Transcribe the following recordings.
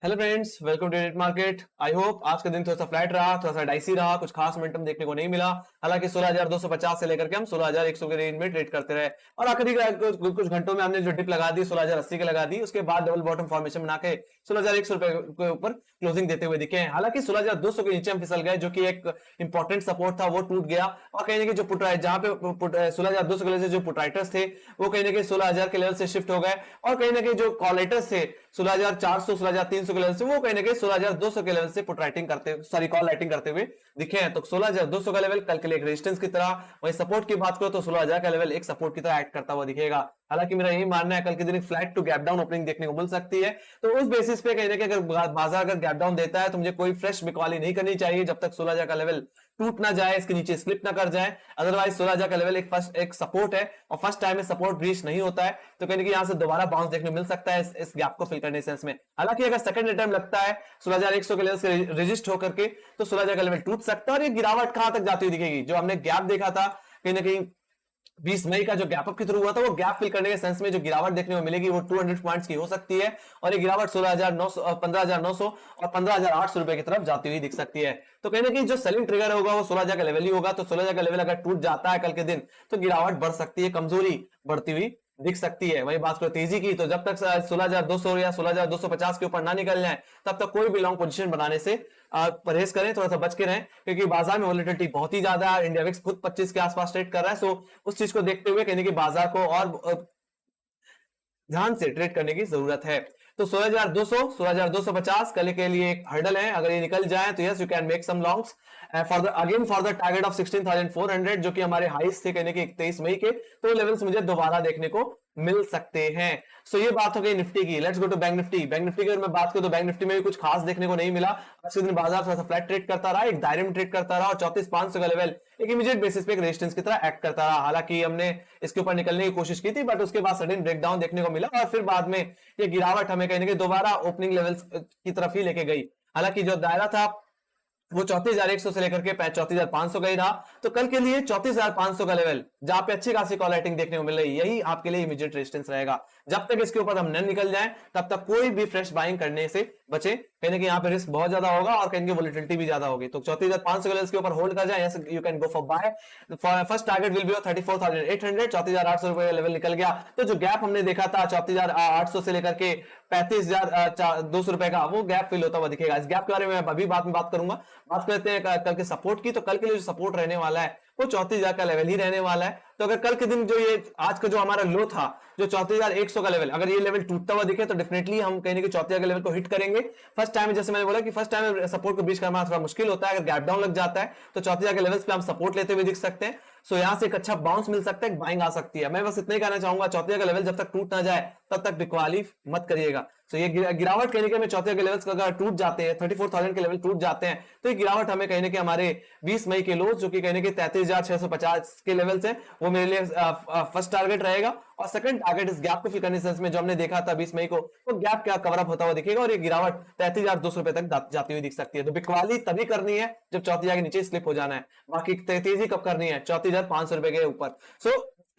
Hello friends, welcome to net market. I hope आज का दिन थोड़ा सा फ्लैट रहा, थोड़ा सा डाइसी रहा, कुछ खास मोमेंटम देखने को नहीं मिला। हालांकि 16,250 से लेकर के हम 16,100 के रेंज में ट्रेड करते रहे और आखिरी कुछ घंटों में हमने जो डिप लगा दी 16,080 के लगा दी, उसके बाद डबल बॉटम फॉर्मेशन बना के 16,100 रुपए के ऊपर क्लोजिंग देते हुए दिखे हैं। हालांकि 16,200 के नीचे हम फिसल गए, जो कि एक इंपॉर्टेंट सपोर्ट था, वो टूट गया। और कहीं ना कहीं जो पुट जहां पे 16,200 के लेवल से जो पुट राइटर्स थे वो कहीं ना कहीं 16,000 के लेवल से शिफ्ट हो गए, और कहीं ना कहीं जो कॉलेटर्स थे 16,400 16,300 के लेवल से वो कहीं ना कहीं 16,200 के लेवल से पुट राइटिंग करते कॉल राइटिंग करते हुए दिखे हैं। तो 16,200 का लेवल कल के लिए एक रेजिस्टेंस की तरह, वही सपोर्ट की बात करो तो 16,000 का लेवल एक सपोर्ट की तरह एक्ट करता हुआ दिखेगा। हालांकि मेरा यही मानना है कल के दिन flat to gap down opening देखने को मिल सकती है। तो उस बेसिस पे कहीं ना कहीं अगर बाजार अगर गैप डाउन देता है तो मुझे कोई फ्रेश बिकवाली नहीं करनी चाहिए जब तक 16,000 का लेवल टूट ना जाए, इसके नीचे स्लिप ना कर जाए। अदरवाइज 16,000 का लेवल एक सपोर्ट है और फर्स्ट टाइम में सपोर्ट ब्रीच नहीं होता है, तो कहीं ना कहीं यहां से दोबारा बाउंस देखने को मिल सकता है इस गैप को फिल करने सेंस में। हालांकि अगर सेकंड अटेम्प्ट लगता है 16,100 के लेवल से रजिस्ट होकर के तो 16,000 का लेवल टूट सकता है और ये गिरावट कहां तक जाती हुई दिखेगी। जो हमने गैप देखा था कहीं ना कहीं 20 मई का जो गैप अप के थ्रू हुआ था, वो गैप फिल करने के सेंस में जो गिरावट देखने को मिलेगी वो 200 पॉइंट्स की हो सकती है, और ये गिरावट 16,900 15,900 और 15,800 रुपए की तरफ जाती हुई दिख सकती है। तो कहीं ना कहीं जो सेलिंग ट्रिगर होगा वो 16,000 का लेवल ही होगा। तो 16,000 का लेवल अगर टूट जाता है कल के दिन तो गिरावट बढ़ सकती है, कमजोरी बढ़ती हुई दिख सकती है। वही बात करो तेजी की, तो जब तक 16,200 या 16,250 के ऊपर ना निकल जाए तब तक कोई भी लॉन्ग पोजीशन बनाने से परहेज करें, थोड़ा सा बच के रहें, क्योंकि बाजार में वोलेटिलिटी बहुत ही ज्यादा है। इंडिया विक्स खुद 25 के आसपास ट्रेड कर रहा है। सो उस चीज को देखते हुए कहने की बाजार को और ध्यान से ट्रेड करने की जरूरत है। तो 16,200 16,250 कल के लिए एक हर्डल है, अगर ये निकल जाए तो yes you can make some longs for the target of 16,400, जो कि हमारे हाईस थे कहने के 23 मई के, तो लेवल्स मुझे दोबारा देखने को मिल सकते हैं। सो ये बात हो गई निफ्टी की। Let's go to bank Nifty. Bank Nifty की अगर मैं बात करूं तो बैंक निफ्टी में भी कुछ खास देखने को नहीं मिला। आज के दिन बाजार थोड़ा सा फ्लैट ट्रेड करता रहा, एक दायरे में ट्रेड करता रहा, और 34,500 का लेवल एक इमीडिएट बेसिस पे एक रेजिस्टेंस की तरह एक्ट करता रहा। हालांकि हमने इसके ऊपर निकलने की कोशिश की थी, बट उसके बाद सडन ब्रेकडाउन देखने को मिला और फिर बाद में ये गिरावट हमें कहीं ना कहीं दोबारा ओपनिंग लेवल्स की तरफ ही लेके गई। हालांकि जो दायरा था वो 34,100 से लेकर के 34,500 का ही रहा। तो कल के लिए 34,500 का लेवल जहां पे अच्छी खासी कॉल राइटिंग देखने को मिल रही है, यही आपके लिए इमीडिएट रेजिस्टेंस रहेगा। जब तक इसके ऊपर हम न निकल जाएं तब तक कोई भी फ्रेश बाइंग करने से बचे, कहीं ना कहीं यहाँ पे रिस्क बहुत ज्यादा होगा और कहीं वोलेटिलिटी भी ज्यादा होगी। तो 34,500 के लेवल के ऊपर होल्ड कर जाए, you can go for buy. First target will be 34,800। 34,800 रुपए का लेवल निकल गया तो जो गैप हमने देखा था 34,800 से लेकर के 35,200 रुपए का, वो गैप फिल होता हुआ दिखेगा। इस गैप के बारे में अभी बात करूंगा। बात करते हैं कल के सपोर्ट की। तो कल के लिए जो सपोर्ट रहने वाला है वो 34,000 का लेवल ही रहने वाला है। तो अगर कल के दिन जो ये आज का जो हमारा लो था जो 34,100 का लेवल, अगर ये लेवल टूटता हुआ दिखे तो डेफिनेटली हम कहीं ना कहीं 34,000 के लेवल को हिट करेंगे। फर्स्ट टाइम जैसे मैंने बोला कि फर्स्ट टाइम में सपोर्ट को बीच करना थोड़ा मुश्किल होता है, अगर गैप डाउन लग जाता है तो 34,000 के लेवल्स पे हम सपोर्ट लेते हुए दिख सकते हैं। सो यहां से एक अच्छा बाउंस मिल सकता है, बाइंग आ सकती है। मैं बस इतना ही कहना चाहूंगा, 34,000 का लेवल जब तक टूट ना जाए तब तक बिकवाली मत करिएगा। तो ये गिरावट कहीं ना कहीं 34,000 के लेवल्स अगर टूट जाते हैं, 34,000 के लेवल टूट जाते हैं, तो ये गिरावट हमें कहीं ना कहीं हमारे 20 मई के लोज जो कि कहीं ना कहीं 33,650 के लेवल से, वो मेरे लिए फर्स्ट टारगेट रहेगा। और सेकंड टारगेट इस गैप को फिल करने सेंस में जो हमने देखा था 20 मई को, वो गैप क्या कवर अप होता हुआ दिखेगा और ये गिरावट 33,200 रुपए तक जाती हुई दिख सकती है। तो बिकवाली तभी करनी है जब 34,000 के नीचे स्लिप हो जाना है। बाकी तेजी कब करनी है? 34,500 रुपए के ऊपर। सो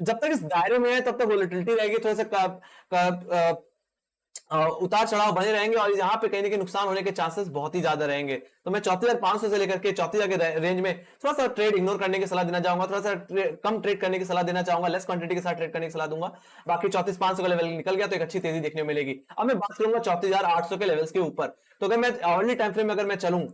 जब तक इस दायरे में है तब तक वोलेटिलिटी रहेगी, थोड़ा सा उतार चढ़ाव बने रहेंगे और यहाँ पे कहीं ना कहीं नुकसान होने के चांसेस बहुत ही ज्यादा रहेंगे। तो मैं 34,500 से लेकर के 34,000 के रेंज में थोड़ा सा ट्रेड इग्नोर करने की सलाह देना चाहूंगा, थोड़ा सा कम ट्रेड करने की सलाह देना चाहूंगा, लेस क्वांटिटी के साथ ट्रेड करने की सलाह दूंगा। बाकी 34,500 का लेवल निकल गया तो एक अच्छी तेजी देखने को मिलेगी। अब मैं बात करूंगा 34,800 के लेवल्स के ऊपर। तो अगर मैं अर्ली टाइम फ्रेम में अगर मैं चलूं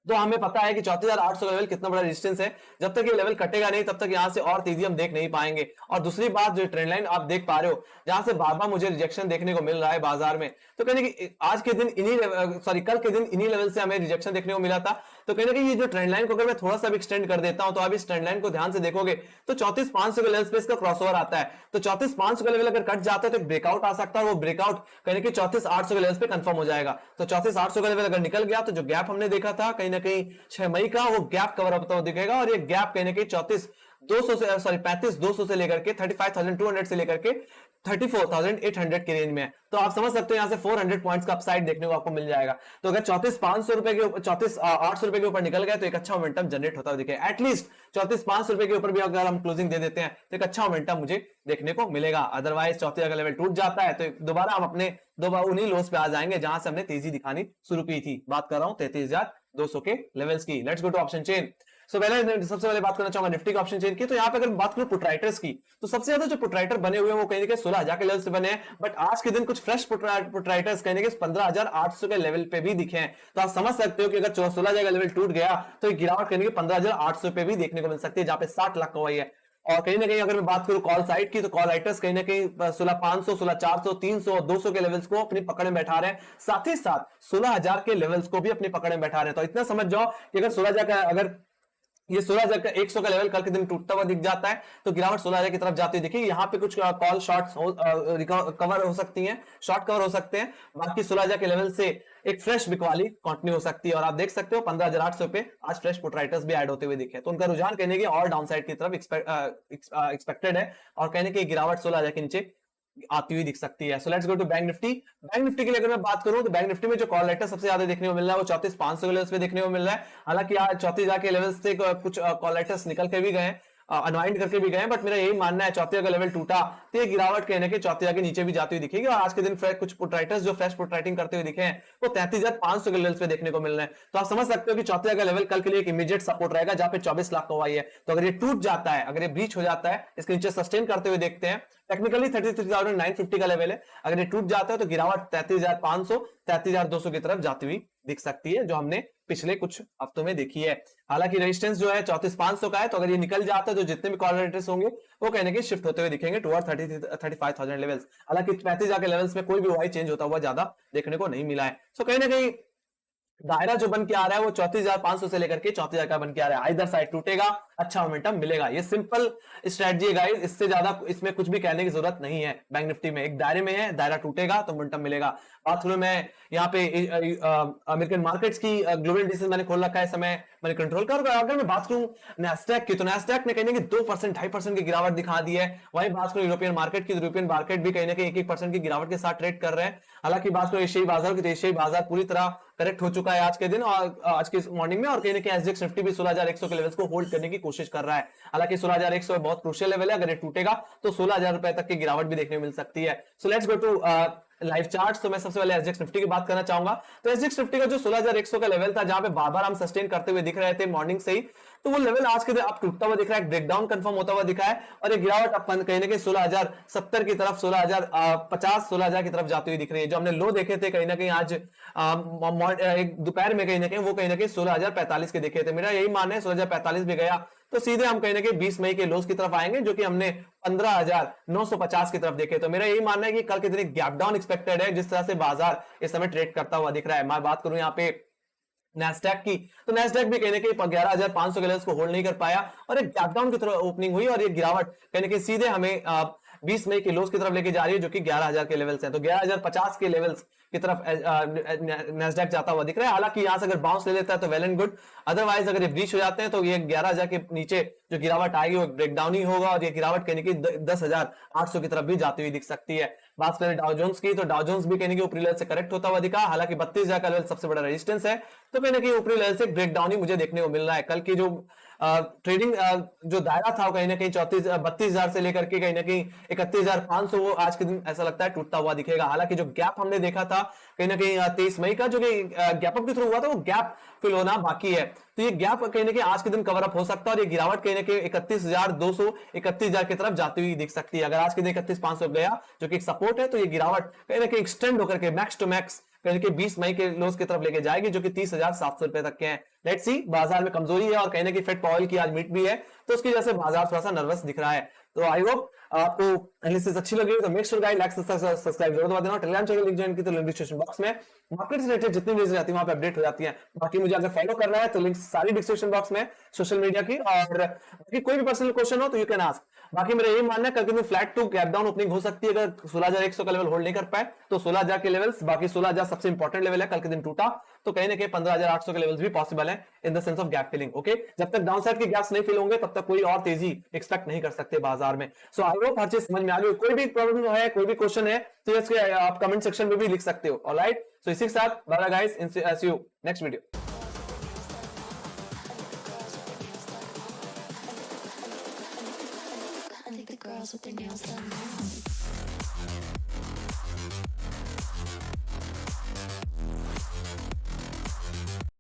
तो हमें पता है कि 34,800 का लेवल कितना बड़ा रेजिस्टेंस है। जब तक ये लेवल कटेगा नहीं तब तक यहां से और तेजी हम देख नहीं पाएंगे। और दूसरी बात, जो ट्रेंड लाइन आप देख पा रहे हो जहां से बार बार मुझे रिजेक्शन देखने को मिल रहा है बाजार में, तो कहने की आज के दिन कल के दिन इन्हीं लेवल से हमें रिजेक्शन देखने को मिला था। तो कहने की ये जो ट्रेंड लाइन को अगर मैं थोड़ा सा भी एक्सटेंड कर देता हूं तो आप इस ट्रेंड लाइन को ध्यान से देखोगे तो 34,500 के लेवल पे इसका क्रॉसओवर आता है। तो 34,500 का लेवल अगर कट जाता है तो ब्रेकआउट आ सकता है, और वो ब्रेकआउट कहने की 34,800 के लेवल पे कंफर्म हो जाएगा। तो 34,800 का लेवल अगर निकल गया तो जो गैप हमने देखा था कहीं ना कहीं 6 मई का, वो गैप कवर अप तो दिखेगा और ये गैप कहीं ना कहीं 200 से सॉरी 35,200 से लेकर के 35,200 से लेकर के 34,800 के रेंज में है। तो आप समझ सकते हो यहाँ से 400 पॉइंट्स का अपसाइड देखने को आपको मिल जाएगा। तो अगर 34,500 रुपए के 34,800 रुपए के ऊपर निकल गए तो एक अच्छा मोमेंटम जनरेट होता हुआ दिखे। एटलीस्ट 34,500 रुपए के ऊपर भी अगर हम क्लोजिंग दे देते हैं तो एक अच्छा मोमेंटम मुझे देखने को मिलेगा। अदरवाइज 34,000 का लेवल टूट जाता है तो दोबारा हम अपने दोबारा उन्हीं लोस पे आ जाएंगे जहां से हमने तेजी दिखानी शुरू की थी। बात कर रहा हूं 33,200 के लेवल्स की। Let's go to option chain. So पहले सबसे पहले बात करना चाहूंगा निफ्टी का ऑप्शन चेन की। तो यहाँ पे अगर बात करूं पुटराइटर्स की तो सबसे ज्यादा जो पुटराइटर बने हुए हैं वो कहीं ना कहीं 16,000 के लेवल से बने हैं। बट आज के दिन कुछ फ्रेश पुटराइटर्स कहीं ना कहीं 15,800 के लेवल पे भी दिखे हैं। तो आप समझ सकते हो कि अगर 16,000 का लेवल टूट गया तो गिरावट कहीं 15,800 पे भी देखने को मिल सकती है, जहां पे 60 लाख का हुआ है। और कहीं ना कहीं अगर मैं बात करूं कॉल साइड की तो कॉल राइटर्स कहीं ना कहीं 16,500, 16,400, 300, 200 के लेवल्स को अपनी पकड़ में बैठा रहे हैं। साथ ही साथ 16,000 के लेवल्स को भी अपनी पकड़ में बैठा रहे हैं। तो इतना समझ जाओ कि अगर 16,000 का अगर ये 16,000 का 100 का लेवल कल के दिन टूटता हुआ दिख जाता है तो गिरावट 16,000 की तरफ जाती हुई दिखेगी। यहाँ पे कुछ कॉल शॉर्ट्स कवर हो सकती हैं, शॉर्ट कवर हो सकते हैं। बाकी 16,000 के लेवल से एक फ्रेश बिकवाली कंटिन्यू हो सकती है। और आप देख सकते हो 15,800 पे आज फ्रेश पुट राइटर्स भी ऐड होते हुए दिखे। तो उनका रुझान कहने की और डाउन साइड की तरफ एक्सपेक्टेड है और कहने की गिरावट 16,000 के नीचे आती हुई दिख सकती है। So let's go to bank Nifty. Bank Nifty के लिए अगर मैं बात करूं तो बैंक निफ्टी में जो कॉल लेटर सबसे ज्यादा देखने को मिल रहा है वो 34,500 के लेवल्स पे देखने को मिल रहा है। हालांकि आज 34,000 के लेवल्स से कुछ कॉल लेटर्स निकल के भी गए, अनवाइंड करके भी गए, बट मेरा यही मानना है 34,000 का लेवल टूटा तो ये गिरावट कहने के 34,000 के नीचे भी जाती हुई दिखेगी। और आज के दिन कुछ पुट राइटर्स जो फ्रेश पुट राइटिंग करते हुए दिखे हैं वो 33,500 के लेवल्स पे देखने को मिल रहे हैं। तो आप समझ सकते हो कि 34,000 का लेवल कल के लिए एक इमीडिएट सपोर्ट रहेगा जहां पे 24 लाख का हुआ है। तो अगर ये टूट जाता है, अगर ये ब्रीच हो जाता है, इसके नीचे सस्टेन करते हुए देखते हैं, टेक्निकली 33,950 का लेवल है। अगर ये टूट जाता है तो गिरावट 33,500, 33,200 की तरफ जाती हुई दिख सकती है जो हमने पिछले कुछ हफ्तों में देखी है। हालांकि रेजिस्टेंस जो है 34,500 का है। तो अगर ये निकल जाता है तो जितने भी कॉलरेटर्स होंगे वो कहने के शिफ्ट होते हुए दिखेंगे टुवर्ड 35,000 लेवल्स। हालांकि 35,000 के लेवल्स में कोई भी वाई चेंज होता हुआ ज्यादा देखने को नहीं मिला है। सो कहीं ना कहीं दायरा जो बन के आ रहा है वो 34,500 से लेकर के 34,000 का बन के आ रहा है। इधर साइड टूटेगा, अच्छा मोमेंटम मिलेगा। ये सिंपल स्ट्रेटजी है गाइस, इससे ज्यादा इसमें कुछ भी कहने की जरूरत नहीं है। बैंक निफ्टी में एक दायरे में है, दायरा टूटेगा तो मोमेंटम मिलेगा। बात करूं मैं यहाँ पे अमेरिकन मार्केट्स की, ग्लोबल इंडिसेस मैंने खोल रखा है इस समय, मैंने कंट्रोल कर। अगर मैं बात करूं नैस्डैक की तो नैस्डैक ने कहीं ना कहीं 2%, 2.5% की गिरावट दिखा दी है। वहीं बात करूं यूरोपियन मार्केट की, यूरोपियन मार्केट भी कहीं ना कहीं 1-1% की गिरावट के साथ ट्रेड कर रहे हैं। हालांकि बात करूं एशियाई बाजार की तो एशियाई बाजार पूरी तरह करेक्ट हो चुका है आज के दिन और आज की मॉर्निंग में। और कहीं ना कहीं एसजीएक्स निफ्टी भी 16,100 के लेवल्स को होल्ड करने की कोशिश कर रहा है। हालांकि 16,100 बहुत क्रूशियल लेवल है, अगर ये टूटेगा तो 16,000 रुपए तक की गिरावट भी देखने को मिल सकती है। So let's go to live charts. तो मैं सबसे पहले एसजीएक्स निफ्टी की बात करना चाहूंगा। तो एसजीएक्स निफ्टी का जो 16,100 का लेवल था जहां पे बार-बार हम सस्टेन करते हुए दिख रहे थे मॉर्निंग से ही, तो वो लेवल आज के दिन अब टूटता हुआ दिख रहा है, ब्रेकडाउन कंफर्म होता हुआ दिखा है। और ये गिरावट अपन कहीं ना कहीं 16,070 की तरफ, 16,050, 16,000 की तरफ जाती हुई दिख रही है। जो हमने लो देखे थे कहीं ना कहीं आज दोपहर में कहीं ना कहीं वो कहीं ना कहीं 16,045 के देखे थे। मेरा यही मानना है 16,045 भी गया तो सीधे हम कहीं ना कहीं 20 मई के लोस की तरफ आएंगे जो कि हमने 15,950 की तरफ देखे। तो मेरा यही मानना है कि कल के दिन गैप डाउन एक्सपेक्टेड है जिस तरह से बाजार इस समय ट्रेड करता हुआ दिख रहा है। मैं बात करूं यहाँ पे नैस्डैक की तो नैस्डैक भी कहने के 11,500 के लेवल्स को होल्ड नहीं कर पाया और एक गैप डाउन की तरफ ओपनिंग हुई और ये गिरावट कहने के सीधे हमें 20 मई के लोस की तरफ लेके जा रही है जो कि 11,000 के लेवल्स हैं। तो 11,050 के लेवल्स की तरफ नैस्डैक जाता हुआ दिख रहा है। हालांकि यहां से अगर बाउंस ले लेता है तो वेल एंड गुड, अदरवाइज अगर ये ब्रीच हो जाते हैं तो ये 11,000 के नीचे जो गिरावट आएगी वो ब्रेकडाउन ही होगा और ये गिरावट कहने की 10,800 की तरफ भी जाती हुई दिख सकती है। बात करें डाउ जोन्स की तो डाउ जोन्स भी कहने की ऊपरी लेवल से करेक्ट होता हुआ दिखा। हालांकि 32,000 का लेवल सबसे बड़ा रेजिस्टेंस है तो कहने की ऊपरी लेवल से ब्रेकडाउन ही मुझे देखने को मिल रहा है। कल की जो ट्रेडिंग जो दायरा था कहीं ना कहीं 32,000 से लेकर के कहीं ना कहीं 31,500 वो आज के दिन ऐसा लगता है टूटता हुआ दिखेगा। हालांकि जो गैप हमने देखा था कहीं ना कहीं 23 मई का जो कि गैप अप के थ्रू हुआ था वो गैप फिल होना बाकी है। तो ये गैप कहीं ना कहीं आज के दिन कवर अप हो सकता है और ये गिरावट कहीं ना कहीं 31,200, 31,000 की तरफ जाती हुई दिख सकती है। अगर आज के दिन 31,500 गया जो कि एक सपोर्ट है तो ये गिरावट कहीं ना कहीं एक्सटेंड होकर के मैक्स टू मैक्स कहीं के 20 मई के लोस की तरफ लेके जाएगी जो कि 30,700 रुपए तक के हैं। लेट्स सी, बाजार में कमजोरी है और कहीं ना कहीं फेड पॉवेल की आज मीट भी है तो उसकी वजह से बाजार थोड़ा सा नर्वस दिख रहा है। तो आई होप आपको एनालिसिस अच्छी लगी तो make sure guys like subscribe जरूर दबा देना। टेलीग्राम चैनल लिंक ज्वाइन की तो लिंक डिस्क्रिप्शन बॉक्स में मार्केट से रिलेटेड जितनी न्यूज़ आती है वहां पे अपडेट हो जाती है। बाकी मुझे अगर फॉलो करना है तो लिंक सारी डिस्क्रिप्शन बॉक्स में सोशल मीडिया की, और बाकी कोई भी पर्सनल क्वेश्चन हो तो यू कैन आस्क। बाकी मेरा यही मानना है कल दिन flat to gap down opening हो सकती है अगर 16,100 का लेवल होल्ड नहीं कर पाए तो 16,000 के लेवल्स, बाकी 16,000 सबसे इंपॉर्टेंट लेवल है, कल के दिन टूटा तो कहीं ना कहीं 15,800 के लेवल्स भी पॉसिबल है in the sense of gap filling. Okay, जब तक डाउन साइड के गैप्स नहीं फिल होंगे तब तक कोई और तेजी एक्सपेक्ट नहीं कर सकते बाजार में। सो आई होप हर चीज समझ में आ गई। कोई भी प्रॉब्लम है, कोई भी क्वेश्चन है तो इसके आप कमेंट सेक्शन में भी लिख सकते हो। ऑलराइट, सो इसी के साथ bye bye guys, see you next video. I think the girls with their nails done now.